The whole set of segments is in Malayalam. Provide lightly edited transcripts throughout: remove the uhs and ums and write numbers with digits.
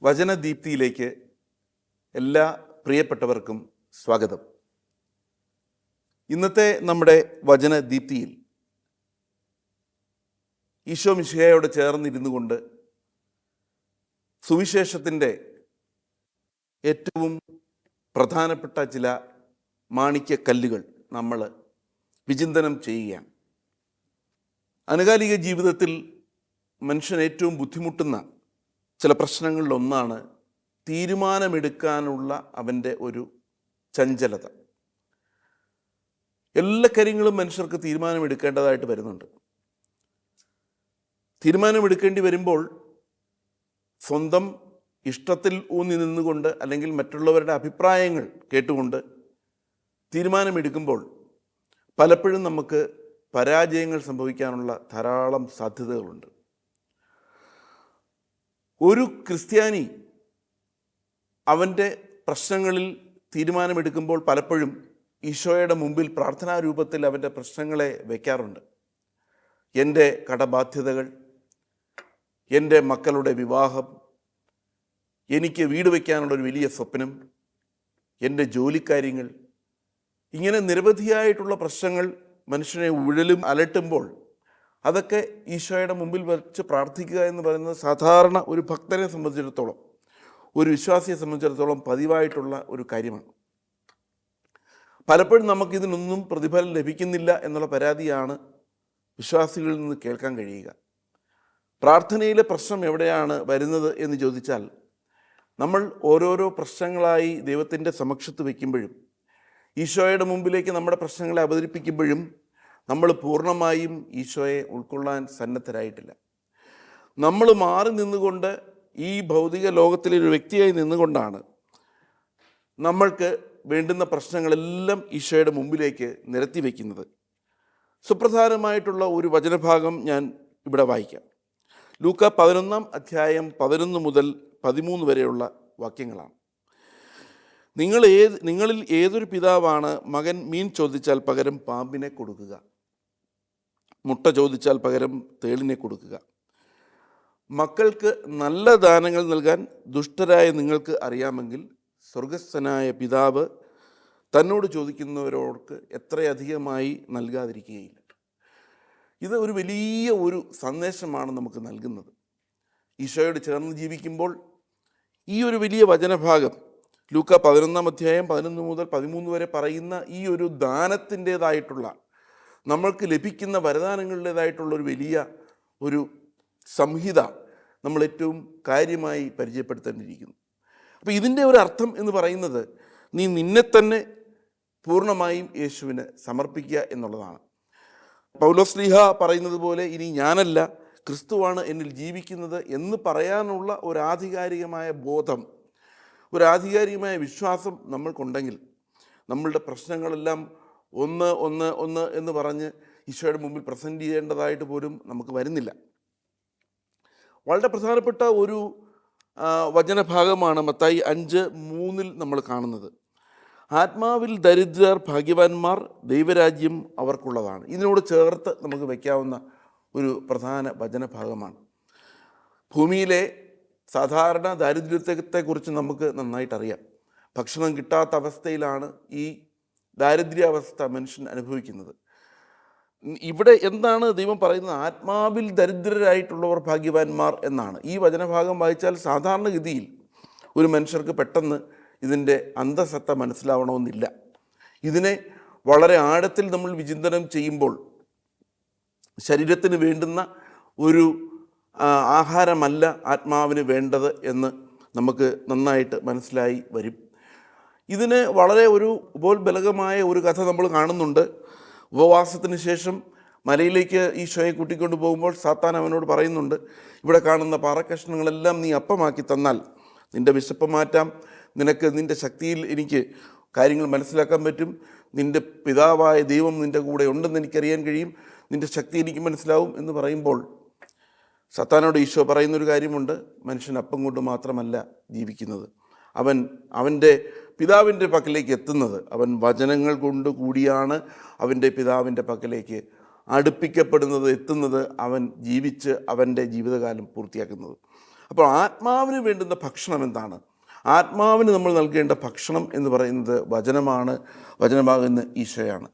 വചനദീപ്തിയിലേക്ക് എല്ലാ പ്രിയപ്പെട്ടവർക്കും സ്വാഗതം. ഇന്നത്തെ നമ്മുടെ വചനദീപ്തിയിൽ ഈശോ മിശിഹായോട് ചേർന്നിരുന്നു കൊണ്ട് സുവിശേഷത്തിൻ്റെ ഏറ്റവും പ്രധാനപ്പെട്ട ചില മാണിക്യക്കല്ലുകൾ നമ്മൾ വിചിന്തനം ചെയ്യുകയാണ്. ആനുകാലിക ജീവിതത്തിൽ മനുഷ്യൻ ഏറ്റവും ബുദ്ധിമുട്ടുന്ന ചില പ്രശ്നങ്ങളിലൊന്നാണ് തീരുമാനമെടുക്കാനുള്ള അവൻ്റെ ഒരു ചഞ്ചലത. എല്ലാ കാര്യങ്ങളും മനുഷ്യർക്ക് തീരുമാനമെടുക്കേണ്ടതായിട്ട് വരുന്നുണ്ട്. തീരുമാനമെടുക്കേണ്ടി വരുമ്പോൾ സ്വന്തം ഇഷ്ടത്തിൽ ഊന്നി നിന്നുകൊണ്ട് അല്ലെങ്കിൽ മറ്റുള്ളവരുടെ അഭിപ്രായങ്ങൾ കേട്ടുകൊണ്ട് തീരുമാനമെടുക്കുമ്പോൾ പലപ്പോഴും നമുക്ക് പരാജയങ്ങൾ സംഭവിക്കാനുള്ള ധാരാളം സാധ്യതകളുണ്ട്. ഒരു ക്രിസ്ത്യാനി അവൻ്റെ പ്രശ്നങ്ങളിൽ തീരുമാനമെടുക്കുമ്പോൾ പലപ്പോഴും ഈശോയുടെ മുമ്പിൽ പ്രാർത്ഥനാ രൂപത്തിൽ അവൻ്റെ പ്രശ്നങ്ങളെ വയ്ക്കാറുണ്ട്. എൻ്റെ കടബാധ്യതകൾ, എൻ്റെ മക്കളുടെ വിവാഹം, എനിക്ക് വീട് വയ്ക്കാനുള്ളൊരു വലിയ സ്വപ്നം, എൻ്റെ ജോലിക്കാര്യങ്ങൾ, ഇങ്ങനെ നിരവധിയായിട്ടുള്ള പ്രശ്നങ്ങൾ മനുഷ്യനെ ഉഴലും അലട്ടുമ്പോൾ അതൊക്കെ ഈശോയുടെ മുമ്പിൽ വെച്ച് പ്രാർത്ഥിക്കുക എന്ന് പറയുന്നത് സാധാരണ ഒരു ഭക്തനെ സംബന്ധിച്ചിടത്തോളം, ഒരു വിശ്വാസിയെ സംബന്ധിച്ചിടത്തോളം പതിവായിട്ടുള്ള ഒരു കാര്യമാണ്. പലപ്പോഴും നമുക്കിതിനൊന്നും പ്രതിഫലം ലഭിക്കുന്നില്ല എന്നുള്ള പരാതിയാണ് വിശ്വാസികളിൽ നിന്ന് കേൾക്കാൻ കഴിയുക. പ്രാർത്ഥനയിലെ പ്രശ്നം എവിടെയാണ് വരുന്നത് എന്ന് ചോദിച്ചാൽ, നമ്മൾ ഓരോരോ പ്രശ്നങ്ങളായി ദൈവത്തിൻ്റെ സമക്ഷത്ത് വയ്ക്കുമ്പോഴും ഈശോയുടെ മുമ്പിലേക്ക് നമ്മുടെ പ്രശ്നങ്ങളെ അവതരിപ്പിക്കുമ്പോഴും നമ്മൾ പൂർണ്ണമായും ഈശോയെ ഉൾക്കൊള്ളാൻ സന്നദ്ധരായിട്ടില്ല. നമ്മൾ മാറി നിന്നുകൊണ്ട് ഈ ഭൗതിക ലോകത്തിലെ ഒരു വ്യക്തിയായി നിന്നുകൊണ്ടാണ് നമ്മൾക്ക് വേണ്ടുന്ന പ്രശ്നങ്ങളെല്ലാം ഈശോയുടെ മുമ്പിലേക്ക് നിരത്തി വയ്ക്കുന്നത്. സുപ്രധാനമായിട്ടുള്ള ഒരു വചനഭാഗം ഞാൻ ഇവിടെ വായിക്കാം. ലൂക്ക 11 അധ്യായം 11 മുതൽ 13 വരെയുള്ള വാക്യങ്ങളാണ്. നിങ്ങളിൽ ഏതൊരു പിതാവാണ് മകൻ മീൻ ചോദിച്ചാൽ പകരം പാമ്പിനെ കൊടുക്കുക, മുട്ട ചോദിച്ചാൽ പകരം തേളിനെ കൊടുക്കുക? മക്കൾക്ക് നല്ല ദാനങ്ങൾ നൽകാൻ ദുഷ്ടരായ നിങ്ങൾക്ക് അറിയാമെങ്കിൽ സ്വർഗസ്ഥനായ പിതാവ് തന്നോട് ചോദിക്കുന്നവരോർക്ക് എത്രയധികമായി നൽകാതിരിക്കുകയില്ല. ഇത് ഒരു വലിയ ഒരു സന്ദേശമാണ് നമുക്ക് നൽകുന്നത്. ഈശോയോട് ചേർന്ന് ജീവിക്കുമ്പോൾ ഈ ഒരു വലിയ വചനഭാഗം ലൂക്ക 11 അധ്യായം 11 മുതൽ 13 വരെ പറയുന്ന ഈ ഒരു ദാനത്തിൻ്റേതായിട്ടുള്ള, നമ്മൾക്ക് ലഭിക്കുന്ന വരദാനങ്ങളുടേതായിട്ടുള്ളൊരു വലിയ ഒരു സംഹിത നമ്മൾ ഏറ്റവും കാര്യമായി പരിചയപ്പെടുത്തേണ്ടിയിരിക്കുന്നു. അപ്പോൾ ഇതിൻ്റെ ഒരു അർത്ഥം എന്ന് പറയുന്നത്, നീ നിന്നെ തന്നെ പൂർണ്ണമായും യേശുവിന് സമർപ്പിക്കുക എന്നുള്ളതാണ്. പൗലോസ്ലീഹ പറയുന്നത് പോലെ, ഇനി ഞാനല്ല ക്രിസ്തുവാണ് എന്നിൽ ജീവിക്കുന്നത് എന്ന് പറയാനുള്ള ഒരു ആധികാരികമായ ബോധം, ഒരു ആധികാരികമായ വിശ്വാസം നമ്മൾക്കുണ്ടെങ്കിൽ നമ്മളുടെ പ്രശ്നങ്ങളെല്ലാം ഒന്ന് ഒന്ന് ഒന്ന് എന്ന് പറഞ്ഞ് ഈശോയുടെ മുമ്പിൽ പ്രസൻറ്റ് ചെയ്യേണ്ടതായിട്ട് പോലും നമുക്ക് വരുന്നില്ല. വളരെ പ്രധാനപ്പെട്ട ഒരു വചനഭാഗമാണ് മത്തായി 5:3 നമ്മൾ കാണുന്നത്. ആത്മാവിൽ ദരിദ്രർ ഭാഗ്യവാന്മാർ, ദൈവരാജ്യം അവർക്കുള്ളതാണ്. ഇതിനോട് ചേർത്ത് നമുക്ക് വയ്ക്കാവുന്ന ഒരു പ്രധാന വചനഭാഗമാണ്. ഭൂമിയിലെ സാധാരണ ദാരിദ്ര്യത്തെക്കുറിച്ച് നമുക്ക് നന്നായിട്ടറിയാം. ഭക്ഷണം കിട്ടാത്ത അവസ്ഥയിലാണ് ഈ ദാരിദ്ര്യാവസ്ഥ മനുഷ്യൻ അനുഭവിക്കുന്നത്. ഇവിടെ എന്താണ് ദൈവം പറയുന്നത്? ആത്മാവിൽ ദരിദ്രരായിട്ടുള്ളവർ ഭാഗ്യവാന്മാർ എന്നാണ്. ഈ വചനഭാഗം വായിച്ചാൽ സാധാരണഗതിയിൽ ഒരു മനുഷ്യർക്ക് പെട്ടെന്ന് ഇതിൻ്റെ അന്തസത്ത മനസ്സിലാവണമെന്നില്ല. ഇതിനെ വളരെ ആഴത്തിൽ നമ്മൾ വിചിന്തനം ചെയ്യുമ്പോൾ ശരീരത്തിന് വേണ്ടുന്ന ഒരു ആഹാരമല്ല ആത്മാവിന് വേണ്ടത് എന്ന് നമുക്ക് നന്നായിട്ട് മനസ്സിലായി വരും. ഇതിന് വളരെ ഒരു ഉപോത്ബലകമായ ഒരു കഥ നമ്മൾ കാണുന്നുണ്ട്. ഉപവാസത്തിന് ശേഷം മലയിലേക്ക് ഈശോയെ കൂട്ടിക്കൊണ്ട് പോകുമ്പോൾ സാത്താൻ അവനോട് പറയുന്നുണ്ട്, ഇവിടെ കാണുന്ന പാറക്കഷ്ണങ്ങളെല്ലാം നീ അപ്പമാക്കി തന്നാൽ നിൻ്റെ വിശപ്പ് മാറ്റാം, നിനക്ക് നിൻ്റെ ശക്തിയിൽ എനിക്ക് കാര്യങ്ങൾ മനസ്സിലാക്കാൻ പറ്റും, നിൻ്റെ പിതാവായ ദൈവം നിൻ്റെ കൂടെ ഉണ്ടെന്ന് എനിക്കറിയാൻ കഴിയും, നിൻ്റെ ശക്തി എനിക്ക് മനസ്സിലാവും എന്ന് പറയുമ്പോൾ സത്താനോട് ഈശോ പറയുന്നൊരു കാര്യമുണ്ട്, മനുഷ്യൻ അപ്പം കൊണ്ട് മാത്രമല്ല ജീവിക്കുന്നത്, അവൻ്റെ പിതാവിൻ്റെ പക്കലേക്ക് എത്തുന്നത്, അവൻ വചനങ്ങൾ കൊണ്ട് കൂടിയാണ് അവൻ്റെ പിതാവിൻ്റെ പക്കലേക്ക് അടുപ്പിക്കപ്പെടുന്നത്, എത്തുന്നത്, അവൻ ജീവിച്ച് അവൻ്റെ ജീവിതകാലം പൂർത്തിയാക്കുന്നത്. അപ്പോൾ ആത്മാവിന് വേണ്ടുന്ന ഭക്ഷണം എന്താണ്? ആത്മാവിന് നമ്മൾ നൽകേണ്ട ഭക്ഷണം എന്ന് പറയുന്നത് വചനമാണ്, വചനമാകുന്ന ഈശോയാണ്.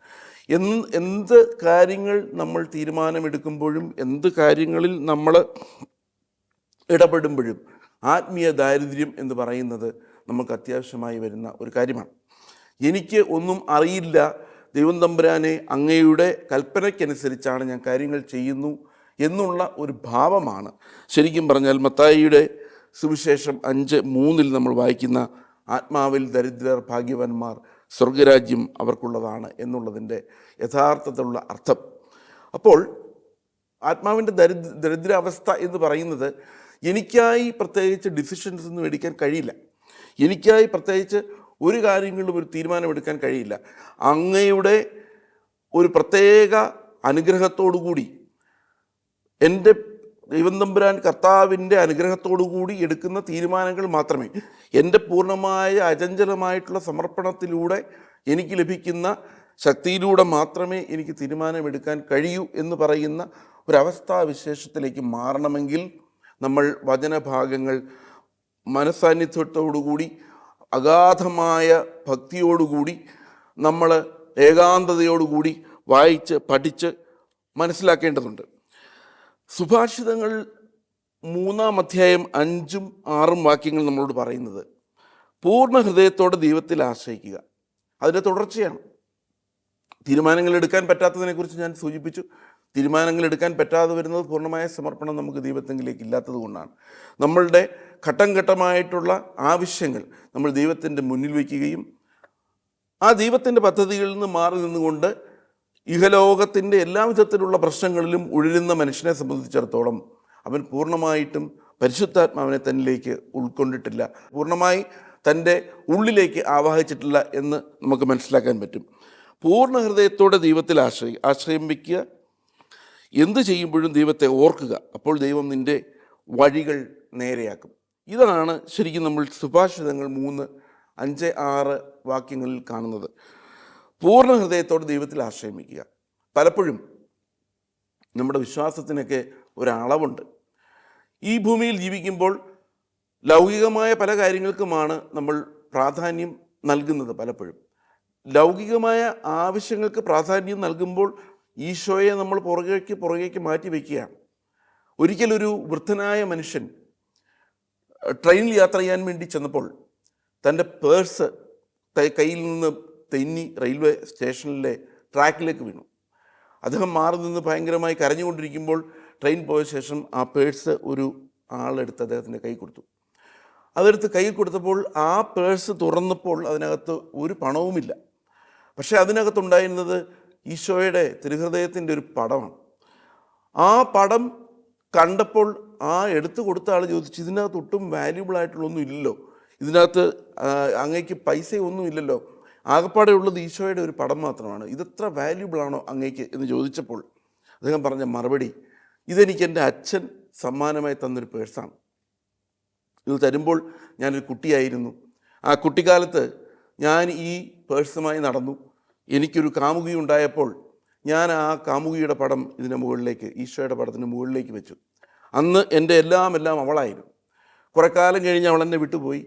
എന്ത് കാര്യങ്ങൾ നമ്മൾ തീരുമാനമെടുക്കുമ്പോഴും എന്ത് കാര്യങ്ങളിൽ നമ്മൾ ഇടപെടുമ്പോഴും ആത്മീയ ദാരിദ്ര്യം എന്ന് പറയുന്നത് നമുക്ക് അത്യാവശ്യമായി വരുന്ന ഒരു കാര്യമാണ്. എനിക്ക് ഒന്നും അറിയില്ല, ദൈവം തമ്പുരാനെ അങ്ങയുടെ കൽപ്പനയ്ക്കനുസരിച്ചാണ് ഞാൻ കാര്യങ്ങൾ ചെയ്യുന്നു എന്നുള്ള ഒരു ഭാവമാണ് ശരിക്കും പറഞ്ഞാൽ മത്തായിയുടെ സുവിശേഷം 5:3 നമ്മൾ വായിക്കുന്ന ആത്മാവിൽ ദരിദ്രർ ഭാഗ്യവാന്മാർ സ്വർഗരാജ്യം അവർക്കുള്ളതാണ് എന്നുള്ളതിൻ്റെ യഥാർത്ഥത്തിലുള്ള അർത്ഥം. അപ്പോൾ ആത്മാവിൻ്റെ ദരിദ്രാവസ്ഥ എന്ന് പറയുന്നത് എനിക്കായി പ്രത്യേകിച്ച് ഡിസിഷൻസ് ഒന്നും എടുക്കാൻ കഴിയില്ല, എനിക്കായി പ്രത്യേകിച്ച് ഒരു കാര്യങ്ങളിലും ഒരു തീരുമാനമെടുക്കാൻ കഴിയില്ല. അങ്ങയുടെ ഒരു പ്രത്യേക അനുഗ്രഹത്തോടു കൂടി, എൻ്റെ ദൈവം തമ്പുരാൻ കർത്താവിൻ്റെ അനുഗ്രഹത്തോടു കൂടി എടുക്കുന്ന തീരുമാനങ്ങൾ മാത്രമേ, എൻ്റെ പൂർണ്ണമായ അചഞ്ചലമായിട്ടുള്ള സമർപ്പണത്തിലൂടെ എനിക്ക് ലഭിക്കുന്ന ശക്തിയിലൂടെ മാത്രമേ എനിക്ക് തീരുമാനമെടുക്കാൻ കഴിയൂ എന്ന് പറയുന്ന ഒരവസ്ഥാവിശേഷത്തിലേക്ക് മാറണമെങ്കിൽ നമ്മൾ വചനഭാഗങ്ങൾ മനസ്സാന്നിധ്യത്തോടുകൂടി അഗാധമായ ഭക്തിയോടുകൂടി നമ്മൾ ഏകാന്തതയോടുകൂടി വായിച്ച് പഠിച്ച് മനസ്സിലാക്കേണ്ടതുണ്ട്. സുഭാഷിതങ്ങൾ 3-ാം അധ്യായം 5-6 വാക്യങ്ങൾ നമ്മളോട് പറയുന്നത് പൂർണ്ണ ഹൃദയത്തോടെ ദൈവത്തിൽ ആശ്രയിക്കുക. അതിൻ്റെ തുടർച്ചയാണ്. തീരുമാനങ്ങൾ എടുക്കാൻ പറ്റാത്തതിനെക്കുറിച്ച് ഞാൻ സൂചിപ്പിച്ചു. തീരുമാനങ്ങൾ എടുക്കാൻ പറ്റാതെ വരുന്നത് പൂർണ്ണമായ സമർപ്പണം നമുക്ക് ദൈവത്തെങ്കിലേക്ക് ഇല്ലാത്തത് കൊണ്ടാണ്. നമ്മളുടെ ഘട്ടം ഘട്ടമായിട്ടുള്ള ആവശ്യങ്ങൾ നമ്മൾ ദൈവത്തിൻ്റെ മുന്നിൽ വയ്ക്കുകയും ആ ദൈവത്തിൻ്റെ പദ്ധതികളിൽ നിന്ന് മാറി നിന്നുകൊണ്ട് ഇഹലോകത്തിൻ്റെ എല്ലാ വിധത്തിലുള്ള പ്രശ്നങ്ങളിലും ഉഴലുന്ന മനുഷ്യനെ സംബന്ധിച്ചിടത്തോളം അവൻ പൂർണ്ണമായിട്ടും പരിശുദ്ധാത്മാവിനെ തന്നിലേക്ക് ഉൾക്കൊണ്ടിട്ടില്ല, പൂർണ്ണമായി തൻ്റെ ഉള്ളിലേക്ക് ആവാഹിച്ചിട്ടില്ല എന്ന് നമുക്ക് മനസ്സിലാക്കാൻ പറ്റും. പൂർണ്ണ ഹൃദയത്തോടെ ദൈവത്തിൽ ആശ്രയം വയ്ക്കുക. എന്ത് ചെയ്യുമ്പോഴും ദൈവത്തെ ഓർക്കുക, അപ്പോൾ ദൈവം നിൻ്റെ വഴികൾ നേരെയാക്കും. ഇതാണ് ശരിക്കും നമ്മൾ സുഭാഷിതങ്ങൾ 3:5-6 വാക്യങ്ങളിൽ കാണുന്നത്. പൂർണ്ണ ഹൃദയത്തോടെ ദൈവത്തിൽ ആശ്രയം വയ്ക്കുക. പലപ്പോഴും നമ്മുടെ വിശ്വാസത്തിനൊക്കെ ഒരളവുണ്ട്. ഈ ഭൂമിയിൽ ജീവിക്കുമ്പോൾ ലൗകികമായ പല കാര്യങ്ങൾക്കുമാണ് നമ്മൾ പ്രാധാന്യം നൽകുന്നത്. പലപ്പോഴും ലൗകികമായ ആവശ്യങ്ങൾക്ക് പ്രാധാന്യം നൽകുമ്പോൾ ഈശോയെ നമ്മൾ പുറകേക്ക് മാറ്റി വയ്ക്കുകയാണ്. ഒരിക്കലൊരു വൃദ്ധനായ മനുഷ്യൻ ട്രെയിനിൽ യാത്ര ചെയ്യാൻ വേണ്ടി ചെന്നപ്പോൾ തൻ്റെ പേഴ്സ് കയ്യിൽ നിന്ന് തെന്നി റെയിൽവേ സ്റ്റേഷനിലെ ട്രാക്കിലേക്ക് വീണു. അദ്ദേഹം മാറി നിന്ന് ഭയങ്കരമായി കരഞ്ഞുകൊണ്ടിരിക്കുമ്പോൾ ട്രെയിൻ പോയ ശേഷം ആ പേഴ്സ് ഒരു ആളെടുത്ത് അദ്ദേഹത്തിൻ്റെ കൈ കൊടുത്തു. അതെടുത്ത് കയ്യിൽ കൊടുത്തപ്പോൾ ആ പേഴ്സ് തുറന്നപ്പോൾ അതിനകത്ത് ഒരു പണവുമില്ല. പക്ഷേ അതിനകത്തുണ്ടായിരുന്നത് ഈശോയുടെ തിരുഹൃദയത്തിൻ്റെ ഒരു പടമാണ്. ആ പടം കണ്ടപ്പോൾ ആ എടുത്തു കൊടുത്ത ആൾ ചോദിച്ചു, ഇതിനകത്ത് ഒട്ടും വാല്യുബിൾ ആയിട്ടുള്ളൊന്നും ഇല്ലല്ലോ, ഇതിനകത്ത് അങ്ങേക്ക് പൈസയൊന്നും ഇല്ലല്ലോ, ആകപ്പാടെ ഉള്ളത് ഈശോയുടെ ഒരു പടം മാത്രമാണ്, ഇതെത്ര വാല്യുബിളാണോ അങ്ങേക്ക് എന്ന് ചോദിച്ചപ്പോൾ അദ്ദേഹം പറഞ്ഞ മറുപടി, ഇതെനിക്ക് എൻ്റെ അച്ഛൻ സമ്മാനമായി തന്നൊരു പേഴ്സാണ്. ഇത് തരുമ്പോൾ ഞാനൊരു കുട്ടിയായിരുന്നു. ആ കുട്ടിക്കാലത്ത് ഞാൻ ഈ പേഴ്സുമായി നടന്നു. എനിക്കൊരു കാമുകി ഉണ്ടായപ്പോൾ ഞാൻ ആ കാമുകിയുടെ പടം ഇതിൻ്റെ മുകളിലേക്ക്, ഈശോയുടെ പടത്തിന് മുകളിലേക്ക് വെച്ചു. അന്ന് എൻ്റെ എല്ലാം അവളായിരുന്നു. കുറേ കാലം കഴിഞ്ഞ് അവൾ എന്നെ വിട്ടുപോയി.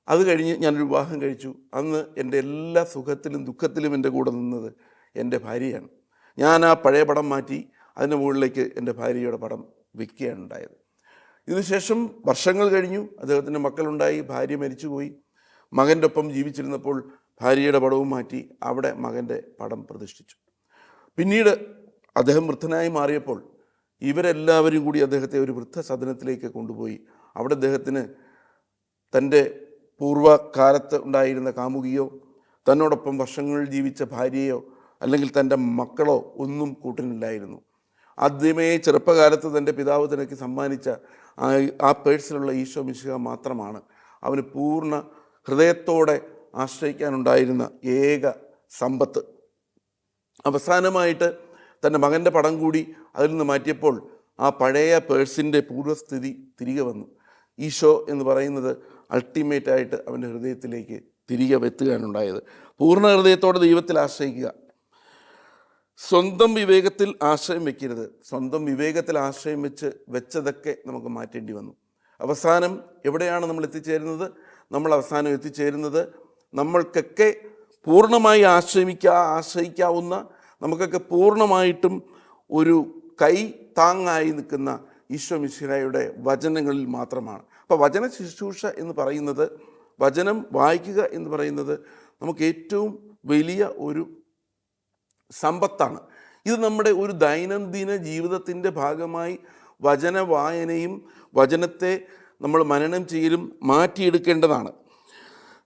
അത് കഴിഞ്ഞ് ഞാനൊരു വിവാഹം കഴിച്ചു. അന്ന് എൻ്റെ എല്ലാ സുഖത്തിലും ദുഃഖത്തിലും എൻ്റെ കൂടെ നിന്നത് എൻ്റെ ഭാര്യയാണ്. ഞാൻ ആ പഴയ പടം മാറ്റി അതിൻ്റെ മുകളിലേക്ക് എൻ്റെ ഭാര്യയുടെ പടം വയ്ക്കുകയാണ് ഉണ്ടായത്. ഇതിനുശേഷം വർഷങ്ങൾ കഴിഞ്ഞു. അദ്ദേഹത്തിൻ്റെ മക്കളുണ്ടായി, ഭാര്യ മരിച്ചുപോയി. മകൻ്റെ ഒപ്പം ജീവിച്ചിരുന്നപ്പോൾ ഭാര്യയുടെ പടവും മാറ്റി അവിടെ മകൻ്റെ പടം പ്രതിഷ്ഠിച്ചു. പിന്നീട് അദ്ദേഹം വൃദ്ധനായി മാറിയപ്പോൾ ഇവരെല്ലാവരും കൂടി അദ്ദേഹത്തെ ഒരു വൃദ്ധസദനത്തിലേക്ക് കൊണ്ടുപോയി. അവിടെ അദ്ദേഹത്തിന് തൻ്റെ പൂർവ്വകാലത്ത് ഉണ്ടായിരുന്ന കാമുകിയോ തന്നോടൊപ്പം വർഷങ്ങൾ ജീവിച്ച ഭാര്യയോ അല്ലെങ്കിൽ തൻ്റെ മക്കളോ ഒന്നും കൂട്ടിനില്ലായിരുന്നു. ആദ്യമേ ചെറുപ്പകാലത്ത് തൻ്റെ പിതാവ് തനിക്ക് സമ്മാനിച്ച ആ പേഴ്സിലുള്ള ഈശോ മിശിഹ മാത്രമാണ് അവന് പൂർണ്ണ ഹൃദയത്തോടെ ആശ്രയിക്കാനുണ്ടായിരുന്ന ഏക സമ്പത്ത്. അവസാനമായിട്ട് തൻ്റെ മകൻ്റെ പടം കൂടി അതിൽ നിന്ന് മാറ്റിയപ്പോൾ ആ പഴയ പേഴ്സിൻ്റെ പൂർവ്വസ്ഥിതി തിരികെ വന്നു. ഈശോ എന്ന് പറയുന്നത് അൾട്ടിമേറ്റായിട്ട് അവൻ്റെ ഹൃദയത്തിലേക്ക് തിരികെ വെത്തുകയാണുണ്ടായത്. പൂർണ്ണ ഹൃദയത്തോടെ ദൈവത്തിൽ ആശ്രയിക്കുക. സ്വന്തം വിവേകത്തിൽ ആശ്രയം വെക്കരുത്. സ്വന്തം വിവേകത്തിൽ ആശ്രയം വെച്ചതൊക്കെ നമുക്ക് മാറ്റേണ്ടി വന്നു. അവസാനം എവിടെയാണ് നമ്മൾ എത്തിച്ചേരുന്നത്? നമ്മൾ അവസാനം എത്തിച്ചേരുന്നത് നമ്മൾക്കൊക്കെ പൂർണ്ണമായി ആശ്രയിക്കാവുന്ന, നമുക്കൊക്കെ പൂർണ്ണമായിട്ടും ഒരു കൈ താങ്ങായി നിൽക്കുന്ന ഈശോ മിശിഹായുടെ വചനങ്ങളിൽ മാത്രമാണ്. അപ്പോൾ വചന ശുശ്രൂഷ എന്ന് പറയുന്നത്, വചനം വായിക്കുക എന്ന് പറയുന്നത് നമുക്ക് ഏറ്റവും വലിയ ഒരു സമ്പത്താണ്. ഇത് നമ്മുടെ ഒരു ദൈനംദിന ജീവിതത്തിൻ്റെ ഭാഗമായി വചന വായനയും വചനത്തെ നമ്മൾ മനനം ചെയ്യലും മാറ്റിയെടുക്കേണ്ടതാണ്.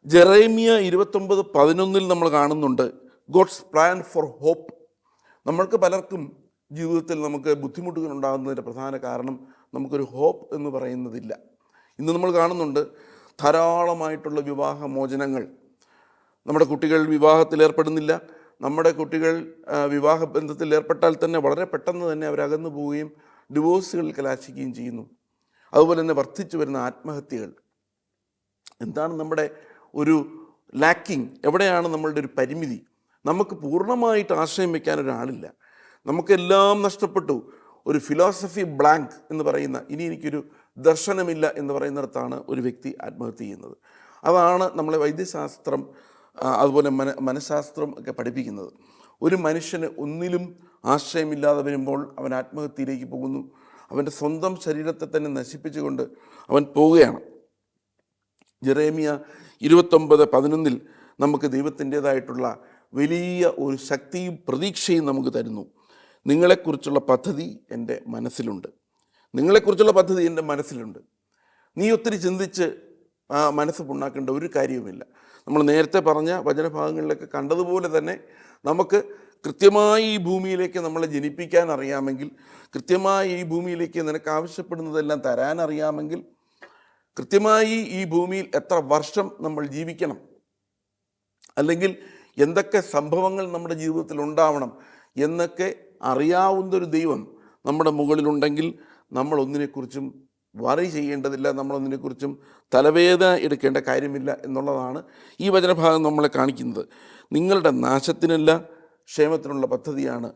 ജെറേമിയ 29:11 നമ്മൾ കാണുന്നുണ്ട് ഗോഡ്സ് പ്ലാൻ ഫോർ ഹോപ്പ്. നമ്മൾക്ക് പലർക്കും ജീവിതത്തിൽ നമുക്ക് ബുദ്ധിമുട്ടുകൾ ഉണ്ടാകുന്നതിൻ്റെ പ്രധാന കാരണം നമുക്കൊരു ഹോപ്പ് എന്ന് പറയുന്നതില്ല. ഇന്ന് നമ്മൾ കാണുന്നുണ്ട് ധാരാളമായിട്ടുള്ള വിവാഹമോചനങ്ങൾ. നമ്മുടെ കുട്ടികൾ വിവാഹത്തിൽ ഏർപ്പെടുന്നില്ല. നമ്മുടെ കുട്ടികൾ വിവാഹ ബന്ധത്തിൽ ഏർപ്പെട്ടാൽ തന്നെ വളരെ പെട്ടെന്ന് തന്നെ അവരകന്നു പോവുകയും ഡിവോഴ്സുകളിൽ കലാശിക്കുകയും ചെയ്യുന്നു. അതുപോലെ തന്നെ വർദ്ധിച്ചു വരുന്ന ആത്മഹത്യകൾ. എന്താണ് നമ്മുടെ ഒരു ലാക്കിങ്? എവിടെയാണ് നമ്മളുടെ ഒരു പരിമിതി? നമുക്ക് പൂർണ്ണമായിട്ട് ആശ്രയം വയ്ക്കാൻ ഒരാളില്ല. നമുക്കെല്ലാം നഷ്ടപ്പെട്ടു. ഒരു ഫിലോസഫി ബ്ലാങ്ക് എന്ന് പറയുന്ന, ഇനി എനിക്കൊരു ദർശനമില്ല എന്ന് പറയുന്നിടത്താണ് ഒരു വ്യക്തി ആത്മഹത്യ ചെയ്യുന്നത്. അതാണ് നമ്മളെ വൈദ്യശാസ്ത്രം അതുപോലെ മനഃശാസ്ത്രം ഒക്കെ പഠിപ്പിക്കുന്നത്. ഒരു മനുഷ്യന് ഒന്നിലും ആശ്രയമില്ലാതെ വരുമ്പോൾ അവൻ ആത്മഹത്യയിലേക്ക് പോകുന്നു. അവൻ്റെ സ്വന്തം ശരീരത്തെ തന്നെ നശിപ്പിച്ചുകൊണ്ട് അവൻ പോവുകയാണ്. ജെറേമിയ 29:11 നമുക്ക് ദൈവത്തിൻ്റേതായിട്ടുള്ള വലിയ ഒരു ശക്തിയും പ്രതീക്ഷയും നമുക്ക് തരുന്നു. നിങ്ങളെക്കുറിച്ചുള്ള പദ്ധതി എൻ്റെ മനസ്സിലുണ്ട്. നിങ്ങളെക്കുറിച്ചുള്ള പദ്ധതി എൻ്റെ മനസ്സിലുണ്ട്. നീ ഒത്തിരി ചിന്തിച്ച് മനസ്സ് പുണ്ണാക്കേണ്ട ഒരു കാര്യവുമില്ല. നമ്മൾ നേരത്തെ പറഞ്ഞ വചനഭാഗങ്ങളിലൊക്കെ കണ്ടതുപോലെ തന്നെ നമുക്ക് കൃത്യമായി ഈ ഭൂമിയിലേക്ക് നമ്മളെ ജനിപ്പിക്കാൻ അറിയാമെങ്കിൽ, കൃത്യമായി ഈ ഭൂമിയിലേക്ക് നിനക്ക് ആവശ്യപ്പെടുന്നതെല്ലാം തരാൻ അറിയാമെങ്കിൽ, കൃത്യമായി ഈ ഭൂമിയിൽ എത്ര വർഷം നമ്മൾ ജീവിക്കണം, അല്ലെങ്കിൽ എന്തൊക്കെ സംഭവങ്ങൾ നമ്മുടെ ജീവിതത്തിൽ ഉണ്ടാവണം എന്നൊക്കെ അറിയാവുന്നൊരു ദൈവം നമ്മുടെ മുകളിലുണ്ടെങ്കിൽ നമ്മൾ ഒന്നിനെക്കുറിച്ചും വറി ചെയ്യേണ്ടതില്ല, നമ്മളൊന്നിനെക്കുറിച്ചും തലവേദന എടുക്കേണ്ട കാര്യമില്ല എന്നുള്ളതാണ് ഈ വചനഭാഗം നമ്മളെ കാണിക്കുന്നത്. നിങ്ങളുടെ നാശത്തിനല്ല ക്ഷേമത്തിനുള്ള പദ്ധതിയാണ്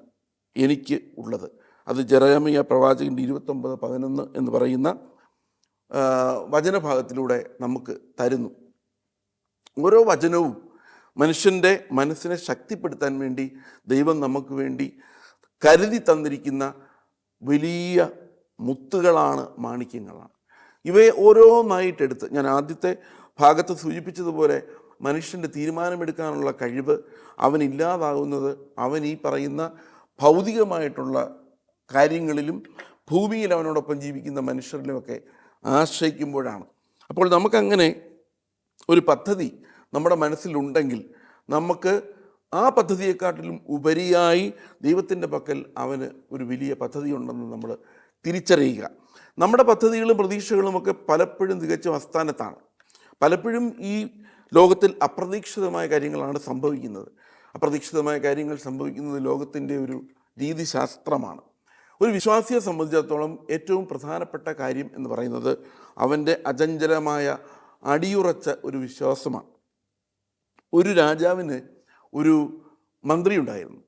എനിക്ക് ഉള്ളത്. അത് ജെറേമിയ പ്രവാചകൻ്റെ 29:11 എന്ന് പറയുന്ന വചനഭാഗത്തിലൂടെ നമുക്ക് തരുന്നു. ഓരോ വചനവും മനുഷ്യൻ്റെ മനസ്സിനെ ശക്തിപ്പെടുത്താൻ വേണ്ടി ദൈവം നമുക്ക് വേണ്ടി കരുതി തന്നിരിക്കുന്ന വലിയ മുത്തുകളാണ്, മാണിക്യങ്ങളാണ്. ഇവയെ ഓരോന്നായിട്ടെടുത്ത്, ഞാൻ ആദ്യത്തെ ഭാഗത്ത് സൂചിപ്പിച്ചതുപോലെ മനുഷ്യൻ്റെ തീരുമാനമെടുക്കാനുള്ള കഴിവ് അവനില്ലാതാകുന്നത് അവൻ ഈ പറയുന്ന ഭൗതികമായിട്ടുള്ള കാര്യങ്ങളിലും ഭൂമിയിൽ അവനോടൊപ്പം ജീവിക്കുന്ന മനുഷ്യരിലുമൊക്കെ ആശ്രയിക്കുമ്പോഴാണ്. അപ്പോൾ നമുക്കങ്ങനെ ഒരു പദ്ധതി നമ്മുടെ മനസ്സിലുണ്ടെങ്കിൽ നമുക്ക് ആ പദ്ധതിയെക്കാട്ടിലും ഉപരിയായി ദൈവത്തിൻ്റെ പക്കൽ അവന് ഒരു വലിയ പദ്ധതി ഉണ്ടെന്ന് നമ്മൾ തിരിച്ചറിയുക. നമ്മുടെ പദ്ധതികളും പ്രതീക്ഷകളുമൊക്കെ പലപ്പോഴും തികച്ചും അസ്ഥാനത്താണ്. പലപ്പോഴും ഈ ലോകത്തിൽ അപ്രതീക്ഷിതമായ കാര്യങ്ങളാണ് സംഭവിക്കുന്നത്. അപ്രതീക്ഷിതമായ കാര്യങ്ങൾ സംഭവിക്കുന്നത് ലോകത്തിൻ്റെ ഒരു രീതിശാസ്ത്രമാണ്. ഒരു വിശ്വാസിയെ സംബന്ധിച്ചിടത്തോളം ഏറ്റവും പ്രധാനപ്പെട്ട കാര്യം എന്ന് പറയുന്നത് അവൻ്റെ അചഞ്ചലമായ അടിയുറച്ച ഒരു വിശ്വാസമാണ്. ഒരു രാജാവിന് ഒരു മന്ത്രി ഉണ്ടായിരുന്നു.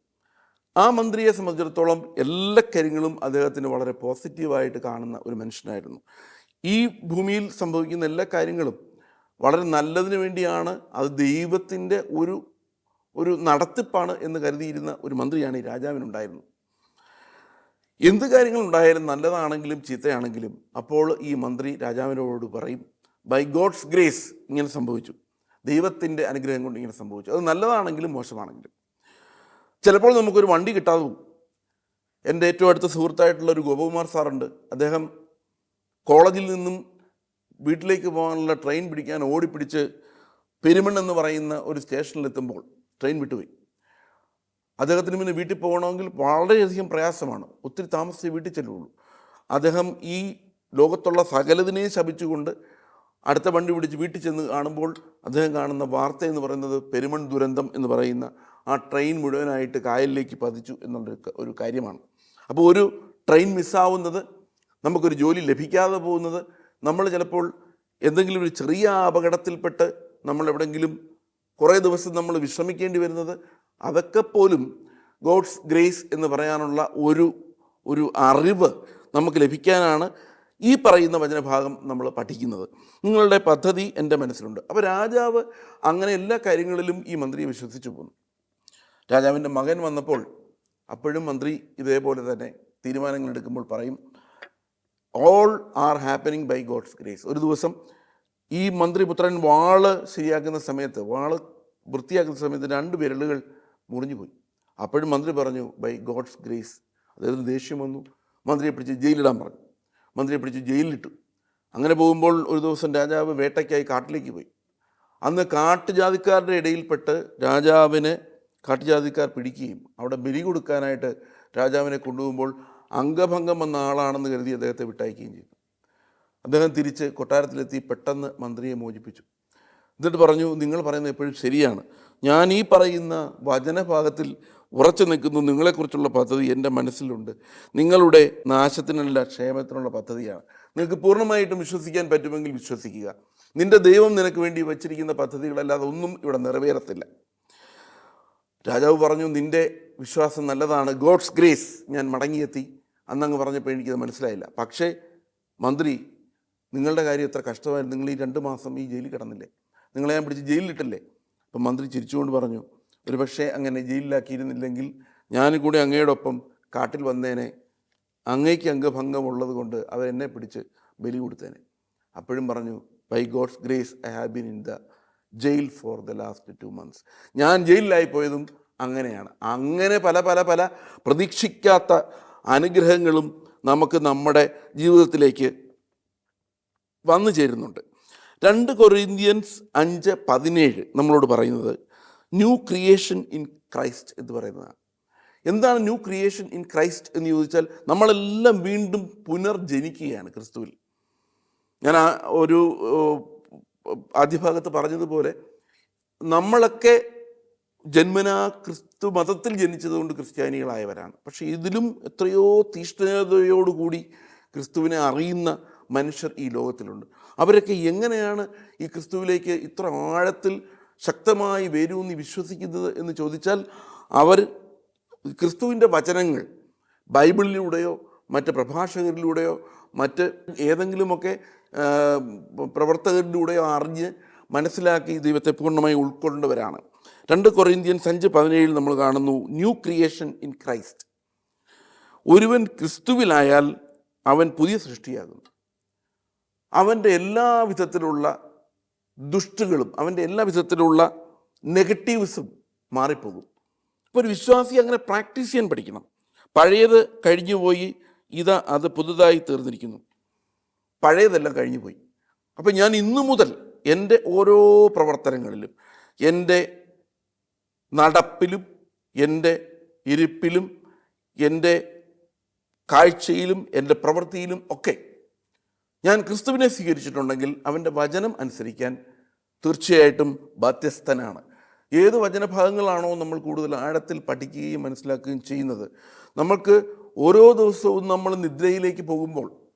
ആ മന്ത്രിയെ സംബന്ധിച്ചിടത്തോളം എല്ലാ കാര്യങ്ങളും അദ്ദേഹത്തിന് വളരെ പോസിറ്റീവായിട്ട് കാണുന്ന ഒരു മനുഷ്യനായിരുന്നു. ഈ ഭൂമിയിൽ സംഭവിക്കുന്ന എല്ലാ കാര്യങ്ങളും വളരെ നല്ലതിന് വേണ്ടിയാണ്, അത് ദൈവത്തിൻ്റെ ഒരു നടത്തിപ്പാണ് എന്ന് കരുതിയിരുന്ന ഒരു മന്ത്രിയാണ് ഈ രാജാവിനുണ്ടായിരുന്നത്. എന്ത് കാര്യങ്ങളുണ്ടായാലും നല്ലതാണെങ്കിലും ചീത്തയാണെങ്കിലും അപ്പോൾ ഈ മന്ത്രി രാജാവിനോട് പറയും, ബൈ ഗോഡ്സ് ഗ്രേസ് ഇങ്ങനെ സംഭവിച്ചു, ദൈവത്തിൻ്റെ അനുഗ്രഹം കൊണ്ട് ഇങ്ങനെ സംഭവിച്ചു. അത് നല്ലതാണെങ്കിലും മോശമാണെങ്കിലും. ചിലപ്പോൾ നമുക്കൊരു വണ്ടി കിട്ടാതെ പോകും. എൻ്റെ ഏറ്റവും അടുത്ത സുഹൃത്തായിട്ടുള്ളൊരു ഗോപകുമാർ സാറുണ്ട്. അദ്ദേഹം കോളേജിൽ നിന്നും വീട്ടിലേക്ക് പോകാനുള്ള ട്രെയിൻ പിടിക്കാൻ ഓടിപ്പിടിച്ച് പെരുമൺ എന്ന് പറയുന്ന ഒരു സ്റ്റേഷനിലെത്തുമ്പോൾ ട്രെയിൻ വിട്ടുപോയി. അദ്ദേഹത്തിന് പിന്നെ വീട്ടിൽ പോകണമെങ്കിൽ വളരെയധികം പ്രയാസമാണ്. ഒത്തിരി താമസിച്ച് വീട്ടിൽ ചെല്ലുള്ളൂ. അദ്ദേഹം ഈ ലോകത്തുള്ള സകലതിനെയും ശപിച്ചുകൊണ്ട് അടുത്ത വണ്ടി പിടിച്ച് വീട്ടിൽ ചെന്ന് കാണുമ്പോൾ അദ്ദേഹം കാണുന്ന വാർത്ത എന്ന് പറയുന്നത് പെരുമൺ ദുരന്തം എന്ന് പറയുന്ന ആ ട്രെയിൻ മുഴുവനായിട്ട് കായലിലേക്ക് പതിച്ചു എന്നുള്ള ഒരു കാര്യമാണ്. അപ്പോൾ ഒരു ട്രെയിൻ മിസ്സാവുന്നത്, നമുക്കൊരു ജോലി ലഭിക്കാതെ പോകുന്നത്, നമ്മൾ ചിലപ്പോൾ എന്തെങ്കിലും ഒരു ചെറിയ അപകടത്തിൽപ്പെട്ട് നമ്മളെവിടെയെങ്കിലും കുറേ ദിവസം നമ്മൾ വിശ്രമിക്കേണ്ടി വരുന്നത്, അതൊക്കെ പോലും ഗോഡ്സ് ഗ്രേസ് എന്ന് പറയാനുള്ള ഒരു അറിവ് നമുക്ക് ലഭിക്കാനാണ് ഈ പറയുന്ന വചനഭാഗം നമ്മൾ പഠിക്കുന്നത്. നിങ്ങളുടെ പദ്ധതി എൻ്റെ മനസ്സിലുണ്ട്. അപ്പോൾ രാജാവ് അങ്ങനെ എല്ലാ കാര്യങ്ങളിലും ഈ മന്ത്രിയെ വിശ്വസിച്ചു പോന്നു. രാജാവിൻ്റെ മകൻ വന്നപ്പോൾ അപ്പോഴും മന്ത്രി ഇതേപോലെ തന്നെ തീരുമാനങ്ങൾ എടുക്കുമ്പോൾ പറയും, all are happening by God's grace. ഒരു ദിവസം ഈ മന്ത്രിപുത്രൻ വാള് ശരിയാക്കുന്ന സമയത്ത്, വാള് വൃത്തിയാക്കുന്ന സമയത്ത് 2 വിരലുകൾ മുറിഞ്ഞു പോയി. അപ്പോഴും മന്ത്രി പറഞ്ഞു ബൈ ഗോഡ്സ് ഗ്രേസ്. അദ്ദേഹത്തിന് ദേഷ്യം വന്നു. മന്ത്രിയെ പിടിച്ച് ജയിലിടാൻ പറഞ്ഞു. മന്ത്രിയെ പിടിച്ച് ജയിലിലിട്ടു. അങ്ങനെ പോകുമ്പോൾ ഒരു ദിവസം രാജാവ് വേട്ടയ്ക്കായി കാട്ടിലേക്ക് പോയി. അന്ന് കാട്ടുജാതിക്കാരുടെ ഇടയിൽപ്പെട്ട് രാജാവിനെ കാട്ടുജാതിക്കാർ പിടിക്കുകയും അവിടെ ബലി കൊടുക്കാനായിട്ട് രാജാവിനെ കൊണ്ടുപോകുമ്പോൾ അംഗഭംഗം വന്ന ആളാണെന്ന് കരുതി അദ്ദേഹത്തെ വിട്ടയക്കുകയും ചെയ്തു. അദ്ദേഹം തിരിച്ച് കൊട്ടാരത്തിലെത്തി പെട്ടെന്ന് മന്ത്രിയെ മോചിപ്പിച്ചു. എന്നിട്ട് പറഞ്ഞു, നിങ്ങൾ പറയുന്നത് എപ്പോഴും ശരിയാണ്. ഞാൻ ഈ പറയുന്ന വചനഭാഗത്തിൽ ഉറച്ചു നിൽക്കുന്നു. നിങ്ങളെക്കുറിച്ചുള്ള പദ്ധതി എൻ്റെ മനസ്സിലുണ്ട്. നിങ്ങളുടെ നാശത്തിനല്ല ക്ഷേമത്തിനുള്ള പദ്ധതിയാണ്. നിങ്ങൾക്ക് പൂർണ്ണമായിട്ടും വിശ്വസിക്കാൻ പറ്റുമെങ്കിൽ വിശ്വസിക്കുക. നിൻ്റെ ദൈവം നിനക്ക് വേണ്ടി വച്ചിരിക്കുന്ന പദ്ധതികളല്ലാതെ ഒന്നും ഇവിടെ നിറവേറത്തില്ല. രാജാവ് പറഞ്ഞു, നിൻ്റെ വിശ്വാസം നല്ലതാണ്, ഗോഡ്സ് ഗ്രേസ്. ഞാൻ മടങ്ങിയെത്തി. അന്നങ്ങ് പറഞ്ഞപ്പോൾ എനിക്കത് മനസ്സിലായില്ല. പക്ഷേ മന്ത്രി, നിങ്ങളുടെ കാര്യം എത്ര കഷ്ടമായിരുന്നു. നിങ്ങൾ ഈ 2 മാസം ഈ ജയിലിൽ കിടന്നില്ലേ? നിങ്ങളെ ഞാൻ പിടിച്ച് ജയിലിലിട്ടല്ലേ? അപ്പം മന്ത്രി ചിരിച്ചുകൊണ്ട് പറഞ്ഞു, ഒരു പക്ഷേ അങ്ങനെ ജയിലിലാക്കിയിരുന്നില്ലെങ്കിൽ ഞാനും കൂടി അങ്ങയോടൊപ്പം കാട്ടിൽ വന്നേനെ. അങ്ങയ്ക്ക് അംഗഭംഗമുള്ളത് കൊണ്ട് അവരെന്നെ പിടിച്ച് ബലി കൊടുത്തേനെ. അപ്പോഴും പറഞ്ഞു, by God's grace I have been in the jail for the last 2 months. ഞാൻ ജയിലിലായിപ്പോയതും അങ്ങനെയാണ്. അങ്ങനെ പല പല പല പ്രതീക്ഷിക്കാത്ത അനുഗ്രഹങ്ങളും നമുക്ക് നമ്മുടെ ജീവിതത്തിലേക്ക് വന്നു ചേരുന്നുണ്ട്. 2 കൊറിന്ത്യൻസ് 5:17 നമ്മളോട് പറയുന്നത് ന്യൂ ക്രിയേഷൻ ഇൻ ക്രൈസ്റ്റ് എന്ന് പറയുന്നതാണ്. എന്താണ് ന്യൂ ക്രിയേഷൻ ഇൻ ക്രൈസ്റ്റ് എന്ന് ചോദിച്ചാൽ, നമ്മളെല്ലാം വീണ്ടും പുനർജനിക്കുകയാണ് ക്രിസ്തുവിൽ. ഞാൻ ഒരു ആദ്യഭാഗത്ത് പറഞ്ഞതുപോലെ നമ്മളൊക്കെ ജന്മനാ ക്രിസ്തു മതത്തിൽ ജനിച്ചതുകൊണ്ട് ക്രിസ്ത്യാനികളായവരാണ്. പക്ഷേ ഇതിലും എത്രയോ തീഷ്ണതയോടുകൂടി ക്രിസ്തുവിനെ അറിയുന്ന മനുഷ്യർ ഈ ലോകത്തിലുണ്ട്. അവരൊക്കെ എങ്ങനെയാണ് ഈ ക്രിസ്തുവിലേക്ക് ഇത്ര ആഴത്തിൽ ശക്തമായി വേരൂന്നി വിശ്വസിക്കുന്നത് എന്ന് ചോദിച്ചാൽ, അവർ ക്രിസ്തുവിൻ്റെ വചനങ്ങൾ ബൈബിളിലൂടെയോ മറ്റ് പ്രഭാഷകരിലൂടെയോ മറ്റ് ഏതെങ്കിലുമൊക്കെ പ്രവർത്തകരിലൂടെയോ അറിഞ്ഞ് മനസ്സിലാക്കി ദൈവത്തെ പൂർണ്ണമായി ഉൾക്കൊണ്ടവരാണ്. 2 കൊറിന്ത്യൻസ് 5:17 നമ്മൾ കാണുന്നു, ന്യൂ ക്രിയേഷൻ ഇൻ ക്രൈസ്റ്റ്. ഒരുവൻ ക്രിസ്തുവിലായാൽ അവൻ പുതിയ സൃഷ്ടിയാകുന്നു. അവൻ്റെ എല്ലാ വിധത്തിലുള്ള ദുഷ്ടുകളും അവൻ്റെ എല്ലാ വിധത്തിലുള്ള നെഗറ്റീവ്സും മാറിപ്പോകും. ഇപ്പോൾ ഒരു വിശ്വാസി അങ്ങനെ പ്രാക്ടീസ് ചെയ്യാൻ പഠിക്കണം. പഴയത് കഴിഞ്ഞുപോയി, അത് പുതുതായി തീർന്നിരിക്കുന്നു. പഴയതെല്ലാം കഴിഞ്ഞുപോയി. അപ്പം ഞാൻ ഇന്നു മുതൽ എൻ്റെ ഓരോ പ്രവർത്തനങ്ങളിലും, എൻ്റെ നടപ്പിലും, എൻ്റെ ഇരിപ്പിലും, എൻ്റെ കാഴ്ചയിലും, എൻ്റെ പ്രവൃത്തിയിലും ഒക്കെ ഞാൻ ക്രിസ്തുവിനെ സ്വീകരിച്ചിട്ടുണ്ടെങ്കിൽ അവൻ്റെ വചനം അനുസരിക്കാൻ തീർച്ചയായിട്ടും ബാധ്യസ്ഥനാണ്. ഏത് വചനഭാഗങ്ങളാണോ നമ്മൾ കൂടുതൽ ആഴത്തിൽ പഠിക്കുകയും മനസ്സിലാക്കുകയും ചെയ്യുന്നത്, നമ്മൾക്ക് ഓരോ ദിവസവും നമ്മൾ നിദ്രയിലേക്ക് പോകുമ്പോൾ,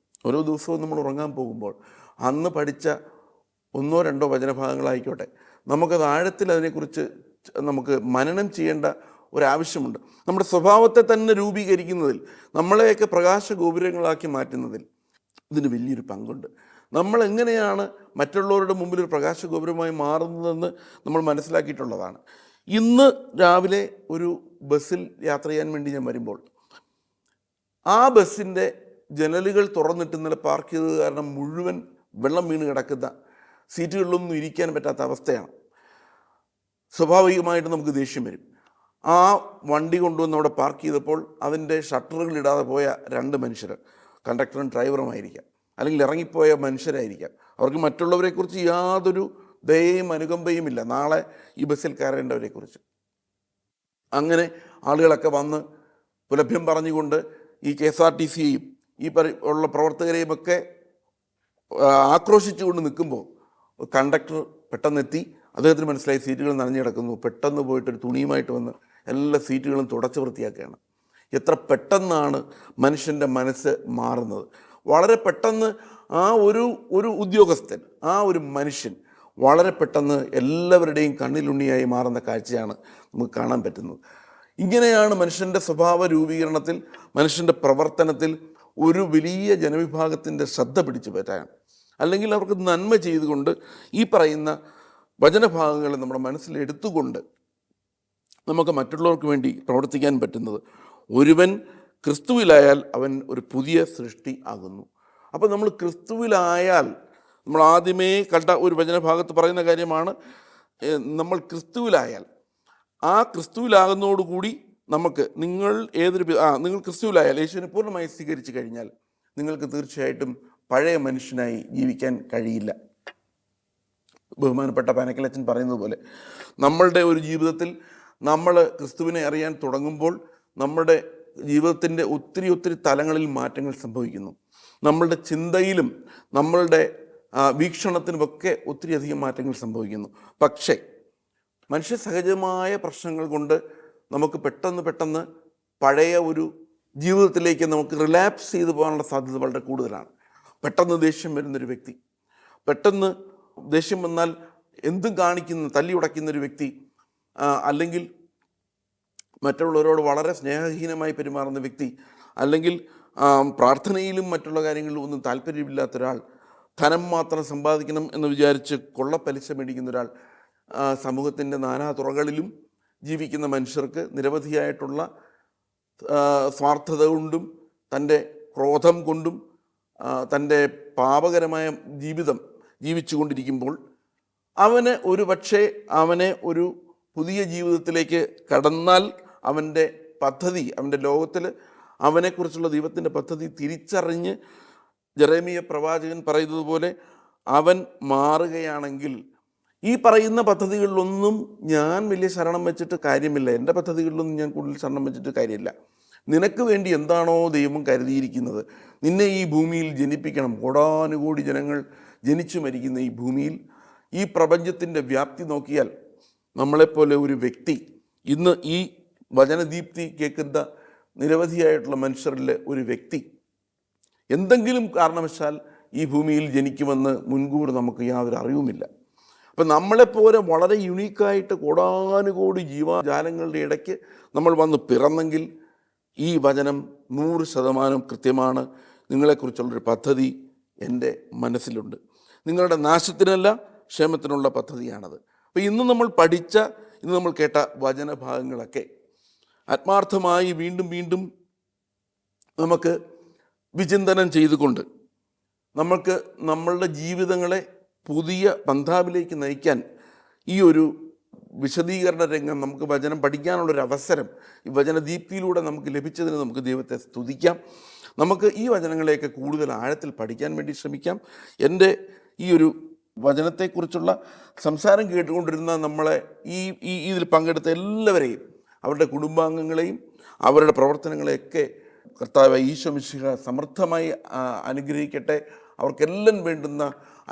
ഓരോ ദിവസവും നമ്മൾ ഉറങ്ങാൻ പോകുമ്പോൾ അന്ന് പഠിച്ച 1-2 വചനഭാഗങ്ങളായിക്കോട്ടെ, നമുക്കത് ആഴത്തിൽ അതിനെക്കുറിച്ച് നമുക്ക് മനനം ചെയ്യേണ്ട ഒരാവശ്യമുണ്ട്. നമ്മുടെ സ്വഭാവത്തെ തന്നെ രൂപീകരിക്കുന്നതിൽ, നമ്മളെയൊക്കെ പ്രകാശ ഗോപുരങ്ങളാക്കി മാറ്റുന്നതിൽ ഇതിന് വലിയൊരു പങ്കുണ്ട്. നമ്മൾ എങ്ങനെയാണ് മറ്റുള്ളവരുടെ മുമ്പിൽ ഒരു പ്രകാശ ഗോപുരമായി മാറുന്നതെന്ന് നമ്മൾ മനസ്സിലാക്കിയിട്ടുള്ളതാണ്. ഇന്ന് രാവിലെ ഒരു ബസ്സിൽ യാത്ര ചെയ്യാൻ വേണ്ടി ഞാൻ വരുമ്പോൾ ആ ബസ്സിൻ്റെ ജനലുകൾ തുറന്നിട്ട് ഇന്നലെ പാർക്ക് ചെയ്തത് കാരണം മുഴുവൻ വെള്ളം വീണ് കിടക്കുന്ന, സീറ്റുകളിലൊന്നും ഇരിക്കാൻ പറ്റാത്ത അവസ്ഥയാണ്. സ്വാഭാവികമായിട്ട് നമുക്ക് ദേഷ്യം വരും. ആ വണ്ടി കൊണ്ടുവന്ന് അവിടെ പാർക്ക് ചെയ്തപ്പോൾ അതിൻ്റെ ഷട്ടറുകൾ ഇടാതെ പോയ 2 മനുഷ്യർ, കണ്ടക്ടറും ഡ്രൈവറുമായിരിക്കാം, അല്ലെങ്കിൽ ഇറങ്ങിപ്പോയ മനുഷ്യരായിരിക്കാം. അവർക്ക് മറ്റുള്ളവരെക്കുറിച്ച് യാതൊരു ദയയും അനുകമ്പയും ഇല്ല, നാളെ ഈ ബസ്സിൽ കയറേണ്ടവരെക്കുറിച്ച്. അങ്ങനെ ആളുകളൊക്കെ വന്ന് പുലഭ്യം പറഞ്ഞുകൊണ്ട് ഈ KSRTCയെയും ഈ ഉള്ള പ്രവർത്തകരെയും ഒക്കെ ആക്രോശിച്ചുകൊണ്ട് നിൽക്കുമ്പോൾ കണ്ടക്ടർ പെട്ടെന്നെത്തി. അദ്ദേഹത്തിന് മനസ്സിലായി സീറ്റുകൾ നനഞ്ഞു കിടക്കുന്നു. പെട്ടെന്ന് പോയിട്ടൊരു തുണിയുമായിട്ട് വന്ന് എല്ലാ സീറ്റുകളും തുടച്ച് വൃത്തിയാക്കുകയാണ്. എത്ര പെട്ടെന്നാണ് മനുഷ്യൻ്റെ മനസ്സ് മാറുന്നത്. വളരെ പെട്ടെന്ന് ആ ഒരു ഉദ്യോഗസ്ഥൻ, ആ ഒരു മനുഷ്യൻ വളരെ പെട്ടെന്ന് എല്ലാവരുടെയും കണ്ണിലുണ്ണിയായി മാറുന്ന കാഴ്ചയാണ് നമുക്ക് കാണാൻ പറ്റുന്നത്. ഇങ്ങനെയാണ് മനുഷ്യൻ്റെ സ്വഭാവ രൂപീകരണത്തിൽ, മനുഷ്യൻ്റെ പ്രവർത്തനത്തിൽ ഒരു വലിയ ജനവിഭാഗത്തിൻ്റെ ശ്രദ്ധ പിടിച്ചു പറ്റാൻ, അല്ലെങ്കിൽ അവർക്ക് നന്മ ചെയ്തുകൊണ്ട് ഈ പറയുന്ന വചനഭാഗങ്ങളെ നമ്മുടെ മനസ്സിലെടുത്തുകൊണ്ട് നമുക്ക് മറ്റുള്ളവർക്ക് വേണ്ടി പ്രവർത്തിക്കാൻ പറ്റുന്നത്. ഒരുവൻ ക്രിസ്തുവിലായാൽ അവൻ ഒരു പുതിയ സൃഷ്ടി ആകുന്നു. അപ്പോൾ നമ്മൾ ക്രിസ്തുവിലായാൽ, നമ്മൾ ആദ്യമേ കണ്ട ഒരു വചനഭാഗത്ത് പറയുന്ന കാര്യമാണ്, നമ്മൾ ക്രിസ്തുവിലായാൽ, ആ ക്രിസ്തുവിലാകുന്നതോടുകൂടി നമുക്ക് നിങ്ങൾ ക്രിസ്തുവിലായാൽ, യേശുവിനെ പൂർണ്ണമായി സ്വീകരിച്ചു കഴിഞ്ഞാൽ നിങ്ങൾക്ക് തീർച്ചയായിട്ടും പഴയ മനുഷ്യനായി ജീവിക്കാൻ കഴിയില്ല. ബഹുമാനപ്പെട്ട പനക്കലച്ചൻ പറയുന്നത് പോലെ നമ്മളുടെ ഒരു ജീവിതത്തിൽ നമ്മൾ ക്രിസ്തുവിനെ അറിയാൻ തുടങ്ങുമ്പോൾ നമ്മുടെ ജീവിതത്തിൻ്റെ ഒത്തിരി തലങ്ങളിൽ മാറ്റങ്ങൾ സംഭവിക്കുന്നു. നമ്മളുടെ ചിന്തയിലും നമ്മളുടെ വീക്ഷണത്തിനുമൊക്കെ ഒത്തിരിയധികം മാറ്റങ്ങൾ സംഭവിക്കുന്നു. പക്ഷേ മനുഷ്യ സഹജമായ പ്രശ്നങ്ങൾ കൊണ്ട് നമുക്ക് പെട്ടെന്ന് പഴയ ഒരു ജീവിതത്തിലേക്ക് നമുക്ക് റിലാപ്സ് ചെയ്തു പോകാനുള്ള സാധ്യത വളരെ കൂടുതലാണ്. പെട്ടെന്ന് ദേഷ്യം വരുന്നൊരു വ്യക്തി, പെട്ടെന്ന് ദേഷ്യം വന്നാൽ എന്തും കാണിക്കുന്ന, തല്ലി ഉടയ്ക്കുന്നൊരു വ്യക്തി, അല്ലെങ്കിൽ മറ്റുള്ളവരോട് വളരെ സ്നേഹഹീനമായി പെരുമാറുന്ന വ്യക്തി, അല്ലെങ്കിൽ പ്രാർത്ഥനയിലും മറ്റുള്ള കാര്യങ്ങളിലും ഒന്നും താല്പര്യമില്ലാത്തൊരാൾ, ധനം മാത്രം സമ്പാദിക്കണം എന്ന് വിചാരിച്ച് കൊള്ളപ്പലിശ മേടിക്കുന്ന ഒരാൾ, സമൂഹത്തിൻ്റെ നാനാ തുറകളിലും ജീവിക്കുന്ന മനുഷ്യർക്ക് നിരവധിയായിട്ടുള്ള സ്വാർത്ഥത കൊണ്ടും തൻ്റെ ക്രോധം കൊണ്ടും തൻ്റെ പാപകരമായ ജീവിതം ജീവിച്ചു കൊണ്ടിരിക്കുമ്പോൾ അവനെ ഒരു പുതിയ ജീവിതത്തിലേക്ക് കടന്നാൽ അവൻ്റെ പദ്ധതി, അവൻ്റെ ലോകത്തിൽ അവനെക്കുറിച്ചുള്ള ദൈവത്തിൻ്റെ പദ്ധതി തിരിച്ചറിഞ്ഞ് ജെറേമിയ പ്രവാചകൻ പറയുന്നത് പോലെ അവൻ മാറുകയാണെങ്കിൽ, ഈ പറയുന്ന പദ്ധതികളിലൊന്നും ഞാൻ വലിയ ശരണം വെച്ചിട്ട് കാര്യമില്ല, എൻ്റെ പദ്ധതികളിലൊന്നും ഞാൻ കൂടുതൽ ശരണം വെച്ചിട്ട് കാര്യമില്ല, നിനക്ക് വേണ്ടി എന്താണോ ദൈവം കരുതിയിരിക്കുന്നത്, നിന്നെ ഈ ഭൂമിയിൽ ജനിപ്പിക്കണം, കോടാനുകോടി ജനങ്ങൾ ജനിച്ചു മരിക്കുന്ന ഈ ഭൂമിയിൽ, ഈ പ്രപഞ്ചത്തിൻ്റെ വ്യാപ്തി നോക്കിയാൽ നമ്മളെപ്പോലെ ഒരു വ്യക്തി, ഇന്ന് ഈ വചനദീപ്തി കേൾക്കുന്ന നിരവധിയായിട്ടുള്ള മനുഷ്യരിൽ ഒരു വ്യക്തി എന്തെങ്കിലും കാരണവശാൽ ഈ ഭൂമിയിൽ ജനിക്കുമെന്ന് മുൻകൂർ നമുക്ക് യാതൊരു അറിവുമില്ല. അപ്പം നമ്മളെപ്പോലെ വളരെ യുണീക്കായിട്ട് കോടാനുകോടി ജീവജാലങ്ങളുടെ ഇടയ്ക്ക് നമ്മൾ വന്ന് പിറന്നെങ്കിൽ ഈ വചനം 100% കൃത്യമാണ്. നിങ്ങളെക്കുറിച്ചുള്ളൊരു പദ്ധതി എൻ്റെ മനസ്സിലുണ്ട്. നിങ്ങളുടെ നാശത്തിനല്ല, ക്ഷേമത്തിനുള്ള പദ്ധതിയാണത്. അപ്പോൾ ഇന്ന് നമ്മൾ കേട്ട വചനഭാഗങ്ങളൊക്കെ ആത്മാർത്ഥമായി വീണ്ടും നമുക്ക് വിചിന്തനം ചെയ്തുകൊണ്ട് നമുക്ക് നമ്മളുടെ ജീവിതങ്ങളെ പുതിയ പന്ഥാവിലേക്ക് നയിക്കാൻ ഈ ഒരു വിശദീകരണ രംഗം, നമുക്ക് വചനം പഠിക്കാനുള്ളൊരു അവസരം ഈ വചനദീപ്തിയിലൂടെ നമുക്ക് ലഭിച്ചതിന് നമുക്ക് ദൈവത്തെ സ്തുതിക്കാം. നമുക്ക് ഈ വചനങ്ങളെയൊക്കെ കൂടുതൽ ആഴത്തിൽ പഠിക്കാൻ വേണ്ടി ശ്രമിക്കാം. എൻ്റെ ഈ ഒരു വചനത്തെക്കുറിച്ചുള്ള സംസാരം കേട്ടുകൊണ്ടിരുന്ന നമ്മളെ ഇതിൽ പങ്കെടുത്ത എല്ലാവരെയും, അവരുടെ കുടുംബാംഗങ്ങളെയും അവരുടെ പ്രവർത്തനങ്ങളെയൊക്കെ കർത്താവ് ഈശോ മിശിഹ സമൃദ്ധമായി അനുഗ്രഹിക്കട്ടെ. അവർക്കെല്ലാം വേണ്ടുന്ന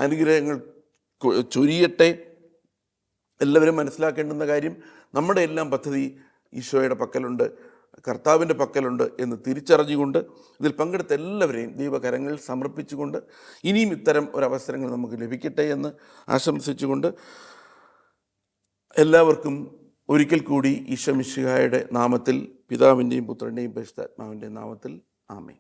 അനുഗ്രഹങ്ങൾ ചൊരിയട്ടെ. എല്ലാവരും മനസ്സിലാക്കേണ്ടുന്ന കാര്യം, നമ്മുടെ എല്ലാം പദ്ധതി ഈശോയുടെ പക്കലുണ്ട്, കർത്താവിൻ്റെ പക്കലുണ്ട് എന്ന് തിരിച്ചറിഞ്ഞുകൊണ്ട് ഇതിൽ പങ്കെടുത്ത എല്ലാവരെയും ദൈവകരങ്ങളിൽ സമർപ്പിച്ചുകൊണ്ട് ഇനിയും ഇത്തരം ഒരവസരങ്ങൾ നമുക്ക് ലഭിക്കട്ടെ എന്ന് ആശംസിച്ചുകൊണ്ട് എല്ലാവർക്കും ഒരിക്കൽ കൂടി ഈശോ മിശിഹായുടെ നാമത്തിൽ, പിതാവിൻ്റെയും പുത്രൻ്റെയും പരിശുദ്ധാത്മാവിൻ്റെയും നാമത്തിൽ ആമേൻ.